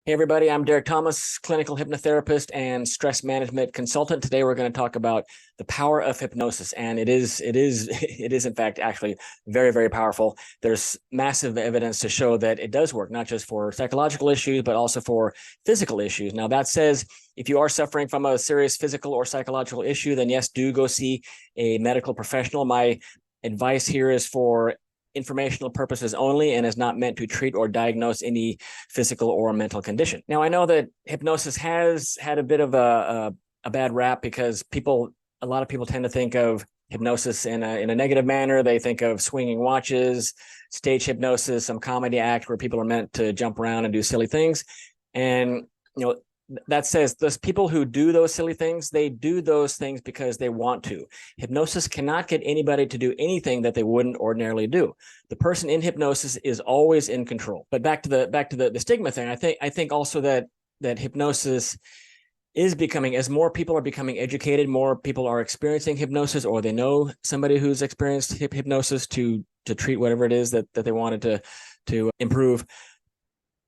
Hey everybody, I'm Derek Thomas, clinical hypnotherapist and stress management consultant. Today we're going to talk about the power of hypnosis, and it is in fact actually very, very powerful. There's massive evidence to show that it does work, not just for psychological issues, but also for physical issues. Now that says, if you are suffering from a serious physical or psychological issue, then yes, do go see a medical professional. My advice here is for informational purposes only and is not meant to treat or diagnose any physical or mental condition. Now, I know that hypnosis has had a bit of a bad rap because a lot of people tend to think of hypnosis in a negative manner. They think of swinging watches, stage hypnosis, some comedy act where people are meant to jump around and do silly things. And, that says those people who do those silly things, they do those things because they want to. Hypnosis cannot get anybody to do anything that they wouldn't ordinarily do. The person in hypnosis is always in control. But back to the stigma thing, I think also that hypnosis is becoming, as more people are becoming educated, more people are experiencing hypnosis, or they know somebody who's experienced hypnosis to treat whatever it is that they wanted to improve.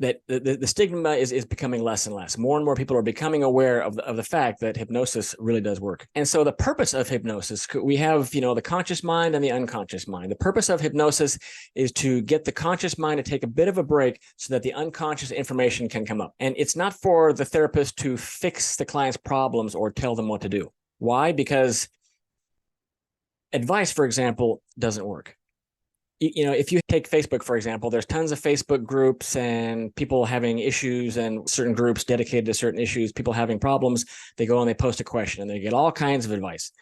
That the stigma is becoming less and less. More and more people are becoming aware of the fact that hypnosis really does work. And so the purpose of hypnosis, we have, the conscious mind and the unconscious mind. The purpose of hypnosis is to get the conscious mind to take a bit of a break so that the unconscious information can come up. And it's not for the therapist to fix the client's problems or tell them what to do. Why? Because advice, for example, doesn't work. If you take Facebook, for example, there's tons of Facebook groups and people having issues, and certain groups dedicated to certain issues, people having problems. They go and they post a question and they get all kinds of advice.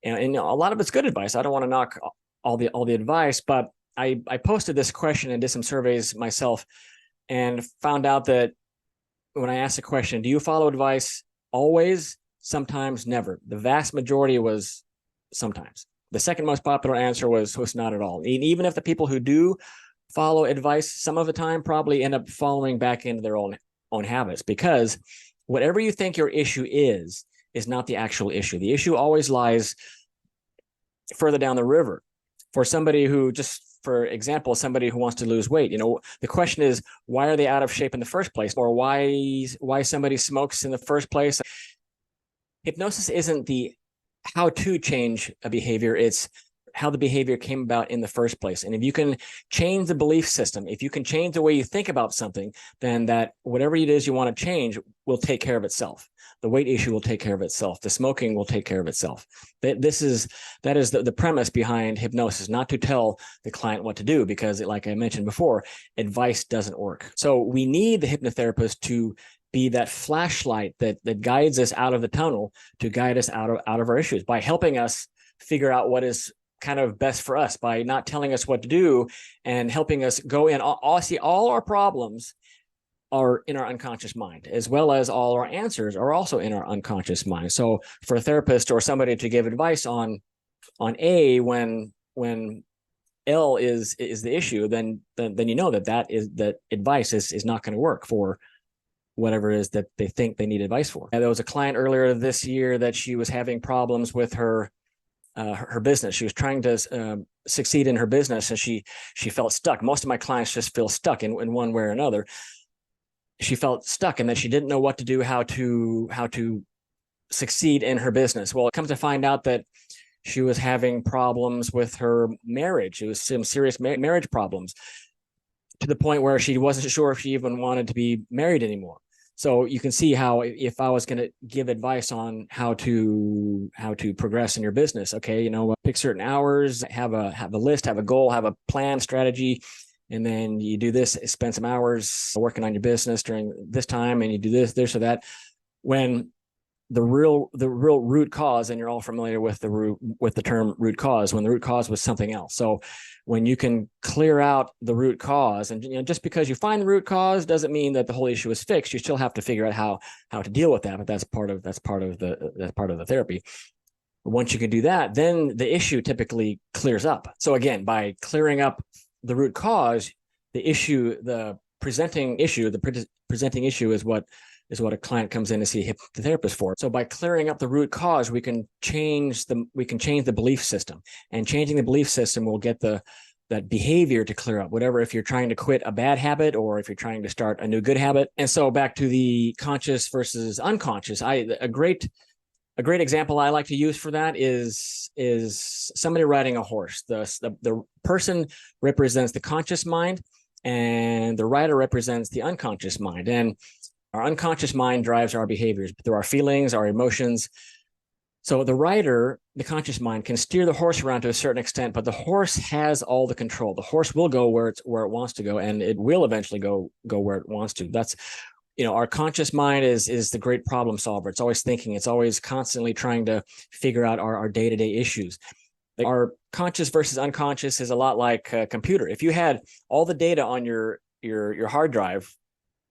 And a lot of it's good advice. I don't want to knock all the advice, but I posted this question and did some surveys myself and found out that when I asked the question, do you follow advice always, sometimes, never? The vast majority was sometimes. The second most popular answer was not at all. Even if the people who do follow advice some of the time probably end up falling back into their own habits, because whatever you think your issue is not the actual issue. The issue always lies further down the river. For somebody who, just for example, somebody who wants to lose weight, the question is, why are they out of shape in the first place? Or why somebody smokes in the first place? Hypnosis isn't the how to change a behavior, it's how the behavior came about in the first place. And if you can change the belief system, if you can change the way you think about something, then that whatever it is you want to change will take care of itself. The weight issue will take care of itself. The smoking will take care of itself. That is the premise behind hypnosis, not to tell the client what to do, because like I mentioned before, advice doesn't work. So we need the hypnotherapist to be that flashlight that guides us out of the tunnel, to guide us out of our issues by helping us figure out what is kind of best for us, by not telling us what to do and helping us go in. All our problems are in our unconscious mind, as well as all our answers are also in our unconscious mind. So for a therapist or somebody to give advice on A when L is the issue, then that advice is not going to work for whatever it is that they think they need advice for. And there was a client earlier this year that she was having problems with her business. She was trying to succeed in her business, and she felt stuck. Most of my clients just feel stuck in one way or another. She felt stuck in that she didn't know what to do, how to succeed in her business. Well, it comes to find out that she was having problems with her marriage. It was some serious marriage problems, to the point where she wasn't sure if she even wanted to be married anymore. So you can see how, if I was going to give advice on how to progress in your business, okay, pick certain hours, have a list, have a goal, have a plan, strategy, and then you do this, spend some hours working on your business during this time, and you do this or that. When the real root cause, and you're all familiar with the term root cause, when the root cause was something else. So when you can clear out the root cause, and just because you find the root cause doesn't mean that the whole issue is fixed. You still have to figure out how to deal with that, but that's part of the therapy. Once you can do that, then the issue typically clears up. So again, by clearing up the root cause, the presenting issue is what a client comes in to see the therapist for. So by clearing up the root cause, we can change the belief system, and changing the belief system will get the that behavior to clear up, whatever, if you're trying to quit a bad habit or if you're trying to start a new good habit. And so back to the conscious versus unconscious, a great example I like to use for that is somebody riding a horse. The person represents the conscious mind, and the rider represents the unconscious mind. And our unconscious mind drives our behaviors through our feelings, our emotions. So the rider, the conscious mind, can steer the horse around to a certain extent, but the horse has all the control. The horse will go where it wants to go, and it will eventually go where it wants to. That's, our conscious mind is the great problem solver. It's always thinking. It's always constantly trying to figure out our day-to-day issues. Our conscious versus unconscious is a lot like a computer. If you had all the data on your hard drive,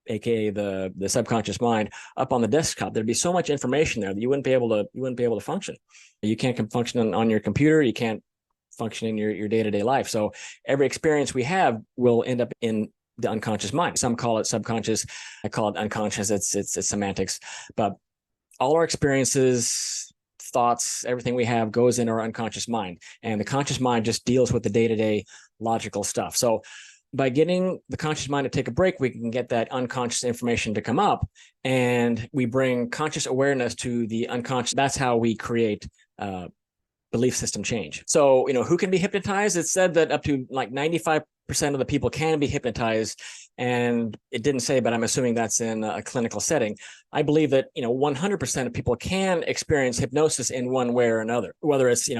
aka the subconscious mind, up on the desktop, there'd be so much information there that you wouldn't be able to function. You can't function on your computer. You can't function in your day-to-day life. So every experience we have will end up in the unconscious mind. Some call it subconscious. I call it unconscious. It's semantics. But all our experiences, thoughts, everything we have goes in our unconscious mind. And the conscious mind just deals with the day-to-day logical stuff. So by getting the conscious mind to take a break, we can get that unconscious information to come up, and we bring conscious awareness to the unconscious. That's how we create belief system change. So, who can be hypnotized? It's said that up to like 95% of the people can be hypnotized. And it didn't say, but I'm assuming that's in a clinical setting. I believe that, 100% of people can experience hypnosis in one way or another, whether it's, in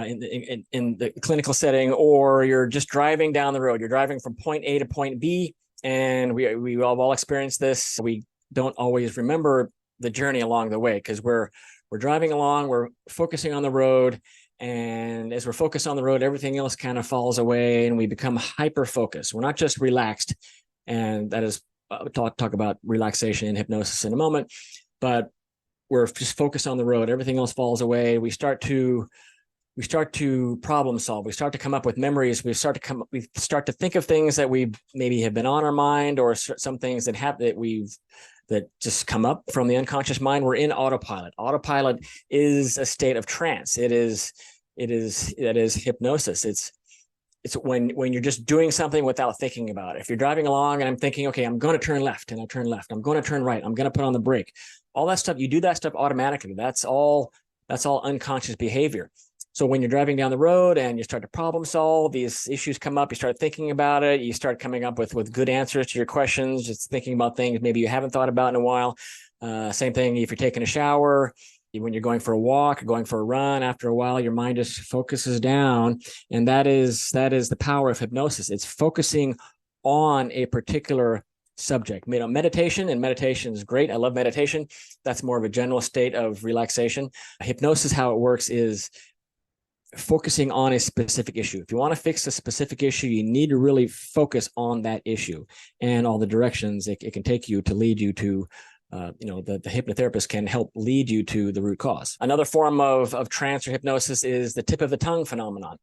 the clinical setting, or you're just driving down the road. You're driving from point A to point B, and we all experienced this. We don't always remember the journey along the way because we're driving along, we're focusing on the road. And as we're focused on the road, everything else kind of falls away and we become hyper-focused. We're not just relaxed. And that is, talk about relaxation and hypnosis in a moment, but we're just focused on the road. Everything else falls away. We start to problem solve. We start to come up with memories. We start to think of things that we maybe have been on our mind, or some things that that just come up from the unconscious mind. We're in autopilot. Autopilot is a state of trance. That is hypnosis. It's when you're just doing something without thinking about it. If you're driving along and I'm thinking, okay, I'm going to turn left, and I turn left. I'm going to turn right. I'm going to put on the brake. All that stuff, you do that stuff automatically. That's all unconscious behavior. So when you're driving down the road and you start to problem solve, these issues come up, you start thinking about it, you start coming up with good answers to your questions, just thinking about things maybe you haven't thought about in a while. Same thing if you're taking a shower, when you're going for a walk or going for a run. After a while, your mind just focuses down. And that is the power of hypnosis. It's focusing on a particular subject. Meditation is great. I love meditation. That's more of a general state of relaxation. Hypnosis, how it works is focusing on a specific issue. If you want to fix a specific issue, you need to really focus on that issue and all the directions it can take you to lead you to, the hypnotherapist can help lead you to the root cause. Another form of trance or hypnosis is the tip of the tongue phenomenon.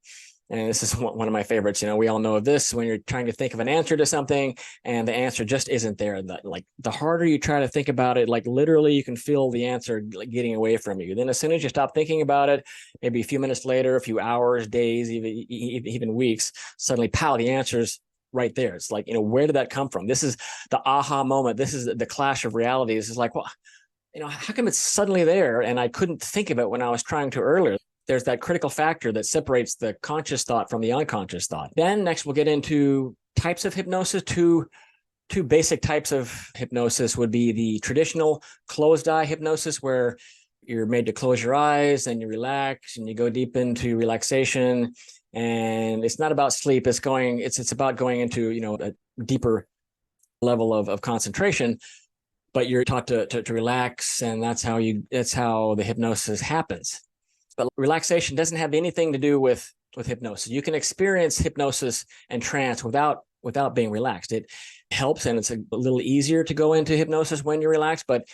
And this is one of my favorites. We all know of this when you're trying to think of an answer to something and the answer just isn't there. The harder you try to think about it, literally you can feel the answer getting away from you. Then as soon as you stop thinking about it, maybe a few minutes later, a few hours, days, even weeks, suddenly, pow, the answer's right there. It's like, where did that come from? This is the aha moment. This is the clash of realities. It's like, well, how come it's suddenly there and I couldn't think of it when I was trying to earlier? There's that critical factor that separates the conscious thought from the unconscious thought. Then next we'll get into types of hypnosis. Two basic types of hypnosis would be the traditional closed eye hypnosis, where you're made to close your eyes and you relax and you go deep into relaxation. And it's not about sleep. It's about going into, a deeper level of concentration, but you're taught to relax. And that's how the hypnosis happens. But relaxation doesn't have anything to do with hypnosis. You can experience hypnosis and trance without being relaxed. It helps, and it's a little easier to go into hypnosis when you're relaxed, but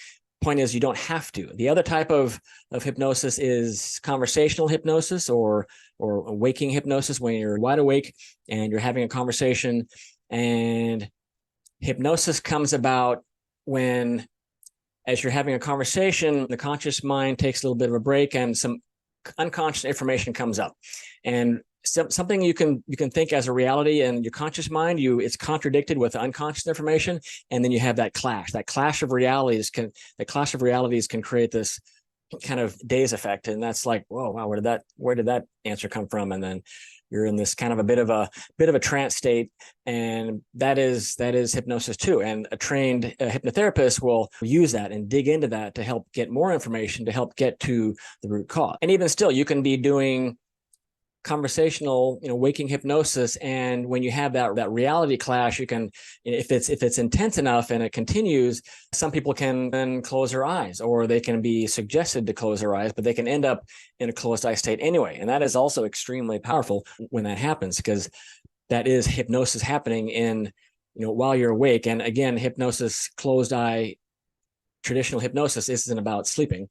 point is you don't have to. The other type of hypnosis is conversational hypnosis or waking hypnosis, when you're wide awake and you're having a conversation. And hypnosis comes about when, as you're having a conversation, the conscious mind takes a little bit of a break and some unconscious information comes up. And something you can think as a reality in your conscious mind. It's contradicted with unconscious information, and then you have that clash of realities can create this kind of daze effect, and that's like, whoa, wow, where did that answer come from? And then you're in this kind of a bit of a trance state, and that is hypnosis too. And a trained hypnotherapist will use that and dig into that to help get more information, to help get to the root cause. And even still, you can be doing conversational, waking hypnosis, and when you have that reality clash, you can, if it's intense enough and it continues, some people can then close their eyes, or they can be suggested to close their eyes, but they can end up in a closed eye state anyway. And that is also extremely powerful when that happens, because that is hypnosis happening in, while you're awake. And again, hypnosis, closed eye, traditional hypnosis isn't about sleeping.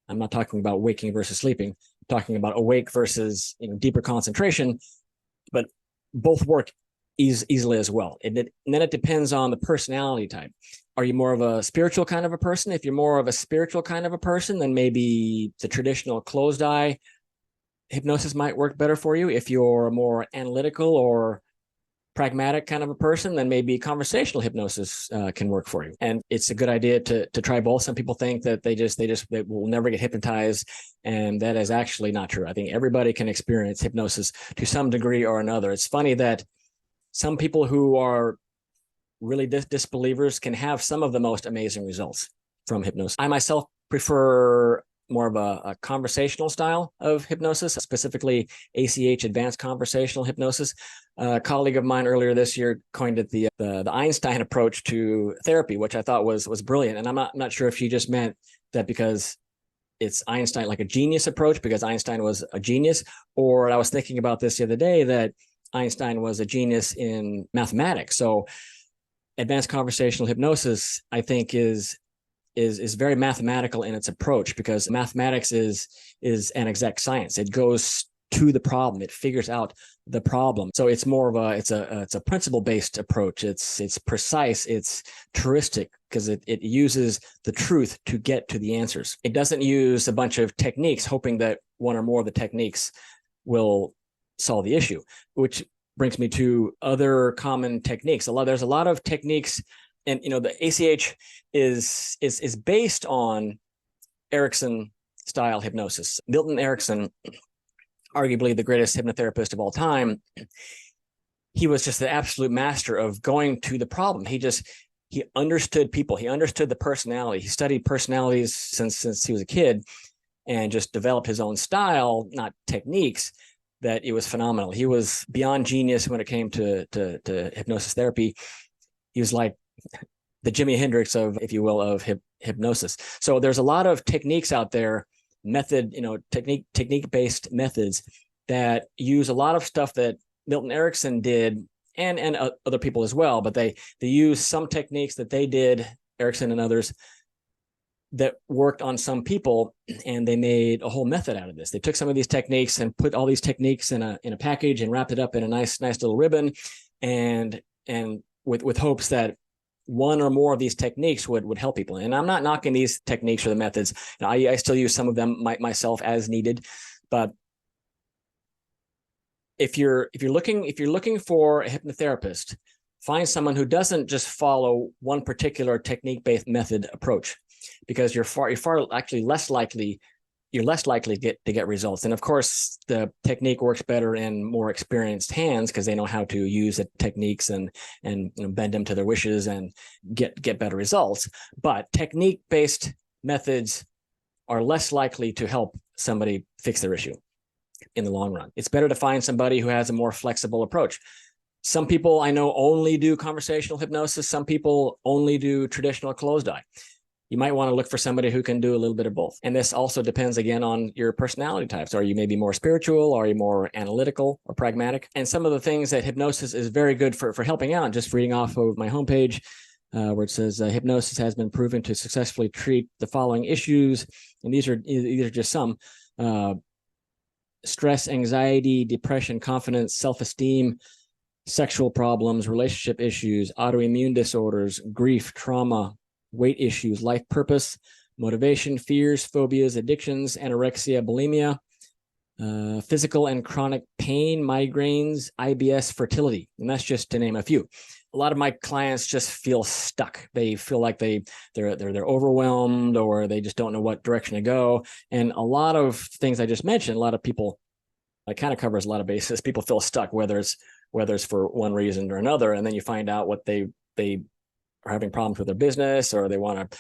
I'm not talking about waking versus sleeping. I'm talking about awake versus deeper concentration, but both work easily as well. And then it depends on the personality type. Are you more of a spiritual kind of a person? If you're more of a spiritual kind of a person, then maybe the traditional closed eye hypnosis might work better for you. If you're a more analytical or pragmatic kind of a person, then maybe conversational hypnosis can work for you. And it's a good idea to try both. Some people think that they will never get hypnotized, and that is actually not true. I think everybody can experience hypnosis to some degree or another. It's funny that some people who are really disbelievers can have some of the most amazing results from hypnosis. I myself prefer more of a conversational style of hypnosis, specifically ACH, advanced conversational hypnosis. A colleague of mine earlier this year coined it the Einstein approach to therapy, which I thought was brilliant. And I'm not sure if she just meant that because it's Einstein, like a genius approach, because Einstein was a genius, or I was thinking about this the other day, that Einstein was a genius in mathematics. So advanced conversational hypnosis, I think, is very mathematical in its approach, because mathematics is an exact science. It goes to the problem. It figures out the problem. So it's more of it's a principle-based approach. It's precise. It's touristic, because it uses the truth to get to the answers. It doesn't use a bunch of techniques hoping that one or more of the techniques will solve the issue, which brings me to other common techniques. There's a lot of techniques. And the ACH is based on Erickson style hypnosis. Milton Erickson, arguably the greatest hypnotherapist of all time, he was just the absolute master of going to the problem. He understood people. He understood the personality. He studied personalities since he was a kid, and just developed his own style, not techniques, that it was phenomenal. He was beyond genius when it came to hypnosis therapy. He was like the Jimi Hendrix of, if you will, of hypnosis. So there's a lot of techniques out there, technique-based methods that use a lot of stuff that Milton Erickson did, and other people as well. But they use some techniques that they did, Erickson and others, that worked on some people, and they made a whole method out of this. They took some of these techniques and put all these techniques in a package and wrapped it up in a nice little ribbon, and with hopes that one or more of these techniques would help people. And I'm not knocking these techniques or the methods. I still use some of them myself as needed. But if you're looking for a hypnotherapist, find someone who doesn't just follow one particular technique-based method approach, because you're less likely to get results. And of course, the technique works better in more experienced hands, because they know how to use the techniques and bend them to their wishes and get better results. But technique-based methods are less likely to help somebody fix their issue in the long run. It's better to find somebody who has a more flexible approach. Some people I know only do conversational hypnosis. Some people only do traditional closed eye. You might want to look for somebody who can do a little bit of both. And this also depends, again, on your personality types. Are you maybe more spiritual? Are you more analytical or pragmatic? And some of the things that hypnosis is very good for helping out, just reading off of my homepage, where it says hypnosis has been proven to successfully treat the following issues. And these are just some: stress, anxiety, depression, confidence, self-esteem, sexual problems, relationship issues, autoimmune disorders, grief, trauma, weight issues, life purpose, motivation, fears, phobias, addictions, anorexia, bulimia, physical and chronic pain, migraines, IBS, fertility. And that's just to name a few. A lot of my clients just feel stuck. They feel like they're overwhelmed, or they just don't know what direction to go. And a lot of things I just mentioned, a lot of people, it kind of covers a lot of bases. People feel stuck, whether it's for one reason or another. And then you find out what they are having problems with their business, or they want to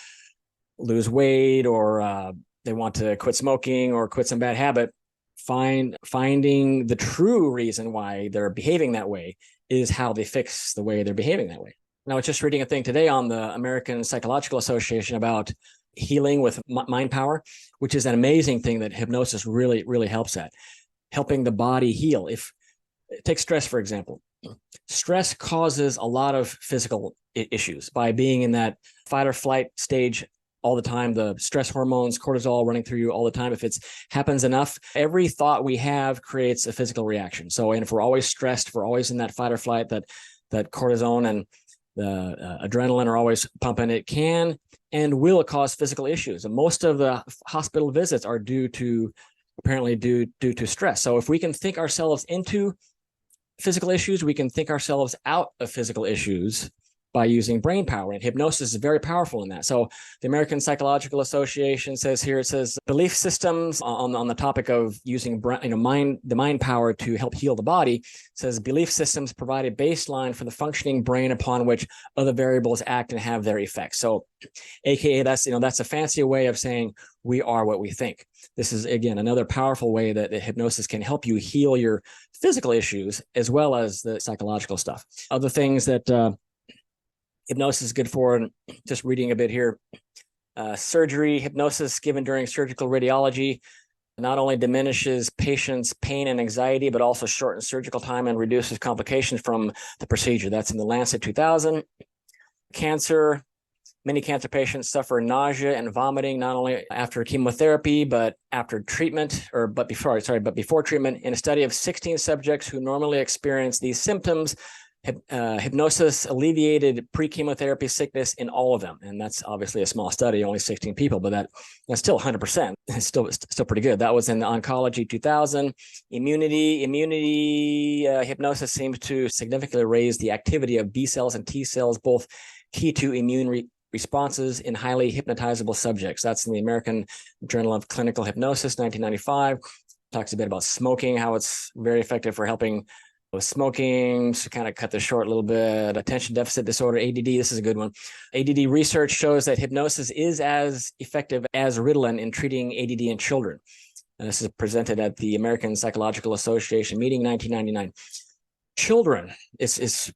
lose weight, or they want to quit smoking or quit some bad habit. Finding the true reason why they're behaving that way is how they fix the way they're behaving that way. Now, I was just reading a thing today on the American Psychological Association about healing with mind power, which is an amazing thing that hypnosis really, really helps at, helping the body heal. If take stress, for example. Stress causes a lot of physical issues by being in that fight or flight stage all the time, the stress hormones, cortisol running through you all the time. If it happens enough, every thought we have creates a physical reaction. So, and if we're always stressed, if we're always in that fight or flight, that cortisone and the adrenaline are always pumping, it can and will cause physical issues. And most of the hospital visits are apparently due to stress. So if we can think ourselves into physical issues, we can think ourselves out of physical issues by using brain power, and hypnosis is very powerful in that. So the American Psychological Association says here, it says belief systems on the topic of using the mind power to help heal the body, says belief systems provide a baseline for the functioning brain upon which other variables act and have their effects. So AKA that's a fancy way of saying we are what we think. This is, again, another powerful way that hypnosis can help you heal your physical issues as well as the psychological stuff. Other things that hypnosis is good for, and just reading a bit here, surgery, hypnosis given during surgical radiology not only diminishes patients' pain and anxiety, but also shortens surgical time and reduces complications from the procedure. That's in the Lancet 2000. Cancer, many cancer patients suffer nausea and vomiting, not only after chemotherapy, but after treatment, but before treatment. In a study of 16 subjects who normally experience these symptoms, hypnosis alleviated pre-chemotherapy sickness in all of them. And that's obviously a small study, only 16 people, but that's still 100%. It's still pretty good. That was in the Oncology 2000. Immunity hypnosis seems to significantly raise the activity of B cells and T cells, both key to immune responses in highly hypnotizable subjects. That's in the American Journal of Clinical Hypnosis, 1995. Talks a bit about smoking, how it's very effective for helping with smoking, to kind of cut this short a little bit. Attention deficit disorder, ADD, this is a good one. ADD research shows that hypnosis is as effective as Ritalin in treating ADD in children. And this is presented at the American Psychological Association meeting, 1999. Children, this is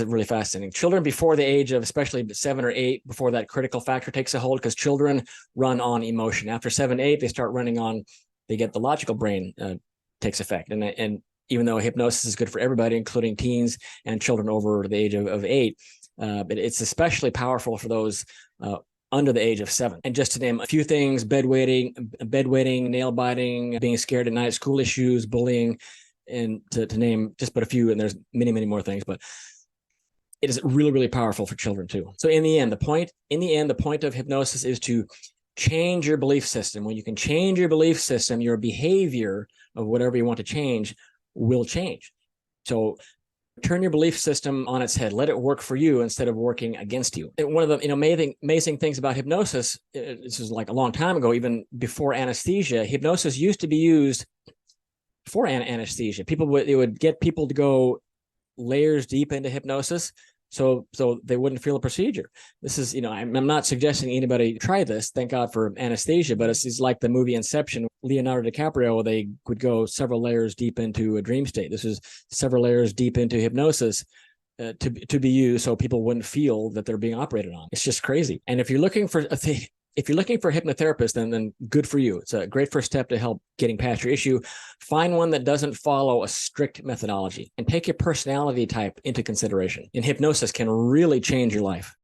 really fascinating. Children before the age of especially 7 or 8, before that critical factor takes a hold, because children run on emotion. After 7, 8, they get the logical brain takes effect. And even though hypnosis is good for everybody, including teens and children over the age of 8, but it's especially powerful for those under the age of 7. And just to name a few things, bedwetting, nail biting, being scared at night, school issues, bullying, and to name just but a few, and there's many, many more things, but it is really, really powerful for children too. So in the end, the point of hypnosis is to change your belief system. When you can change your belief system, your behavior of whatever you want to change will change. So turn your belief system on its head. Let it work for you instead of working against you. And one of the amazing things about hypnosis, this is like a long time ago, even before anesthesia, hypnosis used to be used for anesthesia. It would get people to go layers deep into hypnosis so they wouldn't feel a procedure. This is, I'm not suggesting anybody try this. Thank God for anesthesia, but it's like the movie Inception. Leonardo DiCaprio, they would go several layers deep into a dream state. This is several layers deep into hypnosis to be used so people wouldn't feel that they're being operated on. It's just crazy. And if you're looking for a hypnotherapist, then good for you. It's a great first step to help getting past your issue. Find one that doesn't follow a strict methodology, and take your personality type into consideration. And hypnosis can really change your life.